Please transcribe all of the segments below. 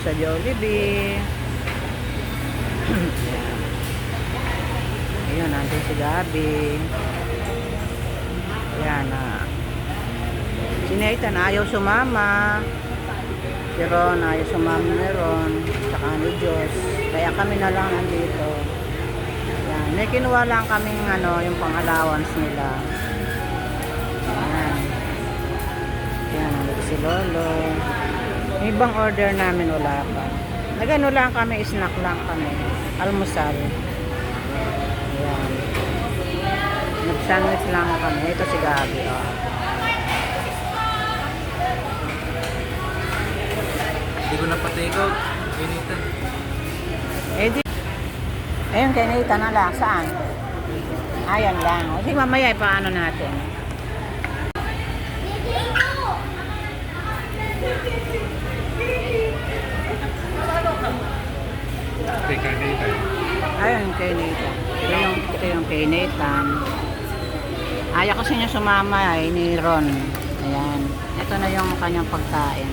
sa Jollibee. Ayun, nandun si Gabi. Ayan, si Nathan ayaw sumama. Si Ron ayaw sumama ni Ron. Tsaka ni Diyos. Kaya kami na lang nandito. Ayan, may kinuha lang kaming yung pang-allowance nila. Ayan. Ayan, nandito si Lolo. May ibang order namin wala pa. Nagano lang kami, snack lang kami. Almusal. Ayan. Nag-sandwich lang kami. Ito si Gabi. Oh. Hindi ko na pa-take out. Ginitan. Eh di. Ayun, kay Nathan na lang. Saan? Ayan lang. O sige, mamaya paano natin. Kay Nathan. Ayun, kay Nathan. Ito yung kay Nathan. Ayaw kasi niya sumama ni Ron. Ayan. Ito na yung kanyang pagkain.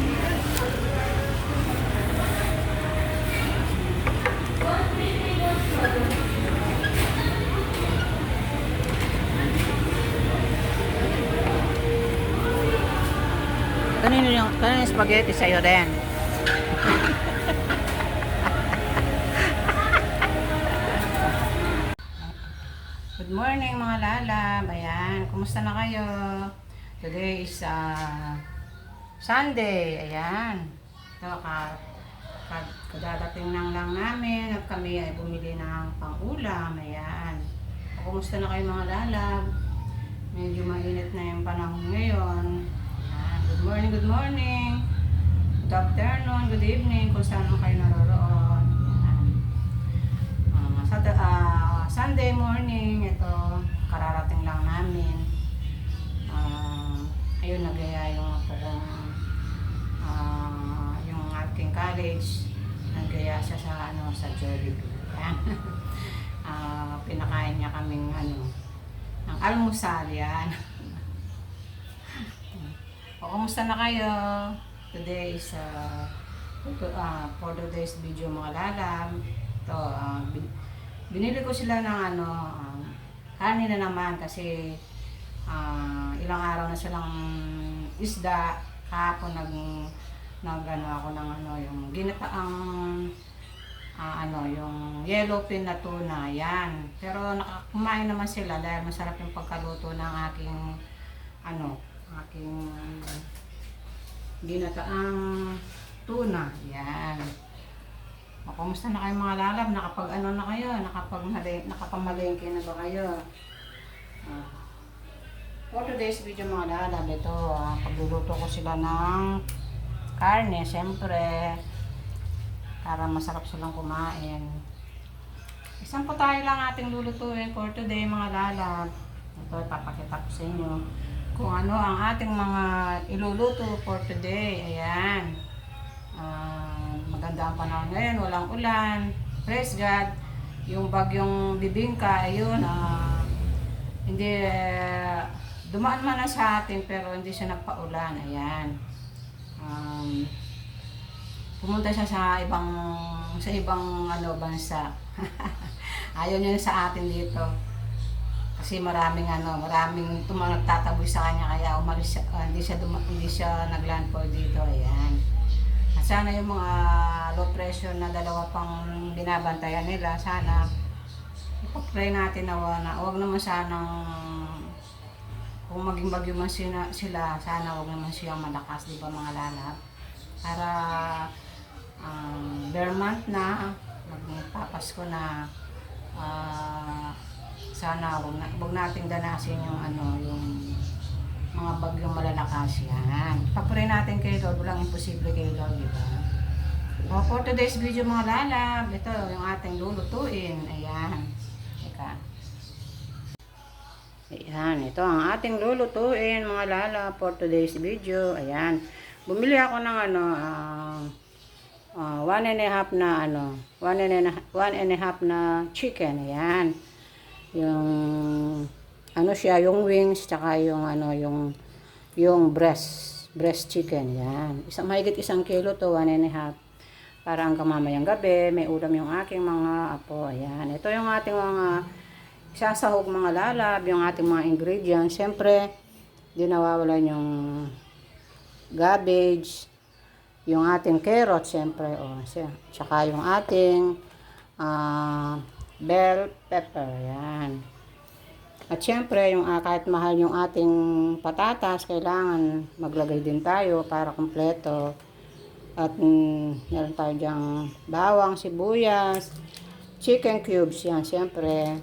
Kanino yung spaghetti sa'yo rin? Good morning mga lalab. Ayan, kumusta na kayo? Today is Sunday. Ayan. Ito, kadadating lang namin at kami ay bumili ng pang-ulam. Ayan. Kumusta na kayo mga lalab? Medyo mainit na yung panahon ngayon. Ayan. Good morning, good morning. Good afternoon, good evening kung saan mo kayo naroroon. Sunday morning, ito, kararating lang namin. Ayun, nagaya yung ako yung aking college, nagaya siya sa Jollibee. Pinakain niya kaming ng almusal yan. O, kumusta na kayo? Today is for today's video mga lalab. Ito, binili ko sila ng kanin na naman kasi ilang araw na silang isda. Kahapon ako ng yung ginataang yung yellow pin na tuna, yan. Pero kumain naman sila dahil masarap yung pagkaluto ng aking ginataang tuna, yan. O, kumusta na kayo mga lalab? Na kayo? Nakapamalengke na ba kayo? For today's video mga lalab, ito, pagluluto ko sila ng karne, siyempre, para masarap silang kumain. Isang tayo lang ating lulutuin for today mga lalab. Ito, ipapakita ko sa inyo kung ano ang ating mga iluluto for today. Ayan. Maganda ang panahon ngayon, walang ulan, praise God. Yung bagyong bibingka, ayun, hindi, dumaan man na sa atin pero hindi siya nagpaulan. Ayan. Pumunta siya sa ibang bansa. Ayaw niya sa atin dito. Kasi maraming nagtataboy sa kanya kaya umalis siya, hindi siya naglandfall dito. Ayan. Sana yung mga low pressure na dalawa pang binabantayan nila, sana ipag-pray natin na wag naman sanang kung maging bagyo man sila, sana wag naman siyang malakas, di ba mga lalab? Para bare month na, magpapasko na, sana wag nating danasin yung yung mga bagyong malalakas yan. Papuri natin kay Lord, walang imposible kay Lord, di ba? O, for today's video mga lalab, ito yung ating lulutuin. Ayan. Teka. Ayan, ito ang ating lulutuin mga lalab for today's video. Ayan. Bumili ako ng 1.5 na 1.5 na chicken. Ayan. Yung siya, yung wings, tsaka yung breast chicken, yan. Mahigit 1 kilo to, 1.5. Para hanggang mamayang gabi, may ulam yung aking mga apo. Ayan. Ito yung ating mga isasahog mga lalab, yung ating mga ingredients. Siyempre, di nawawalan yung cabbage, yung ating carrot, siyempre. Tsaka yung ating bell pepper. Ayan. At siyempre, yung kahit mahal yung ating patatas, kailangan maglagay din tayo para kumpleto. At meron tayo dyang bawang, sibuyas, chicken cubes yan, siyempre.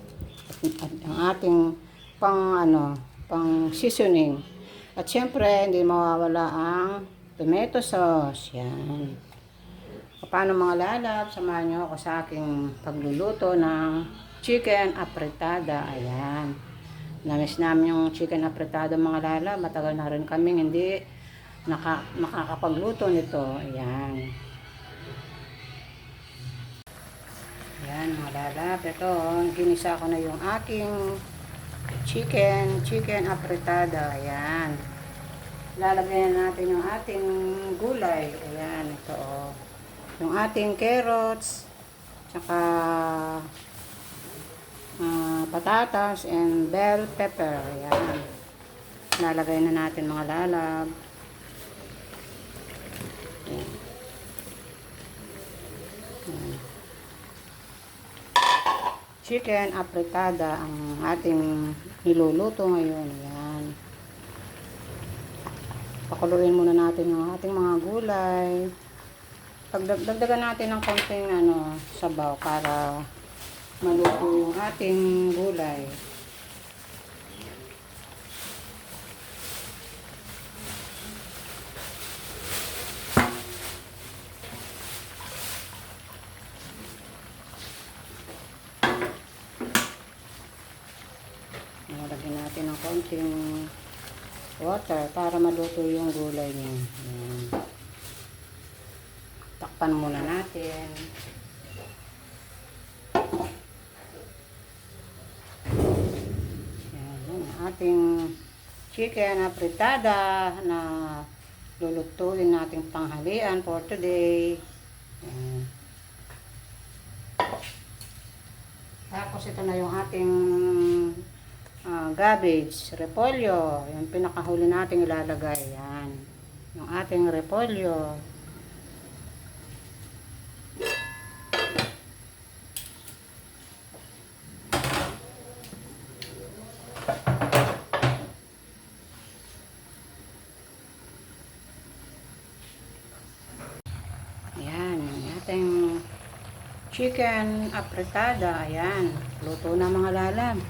At ang ating pang seasoning. At siyempre, hindi mawawala ang tomato sauce. Yan. Paano mga lalab, samahan nyo ako sa aking pagluluto ng chicken apretada. Ayan. Namiss namin yung chicken apretada mga lalab. Matagal na rin kaming hindi nakakapagluto nito. Ayan. Ayan mga lalab. Ito, ginisa ko na yung aking chicken apretada. Ayan. Lalagyan natin yung ating gulay. Ayan, ito. Yung ating carrots, tsaka patatas and bell pepper. Ayan. Lalagay na natin mga lalab. Chicken apretada ang ating niluluto ngayon. Ayan. Pakuluin muna natin yung ating mga gulay. Pagdagdagan natin ng konting sabaw para maluto yung ating gulay. Lagyan natin ng konting water para maluto yung gulay niya. Ayan. Takpan muna natin. Ayan, yung ating chicken apretada na lulutuin nating panghalian for today. Ayan. Tapos ito na yung ating cabbage, repolyo, yung pinakahuli nating ilalagay. Yan. Yung ating repolyo. Yan, yung ating chicken apretada. Ayan, luto na mga lalab.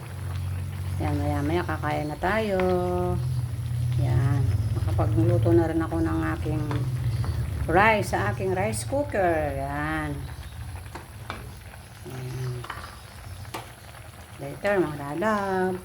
Yan, maya kakain na tayo. Yan, nakapagluto na rin ako ng aking rice sa aking rice cooker. Yan. Yan. Later mga lalab.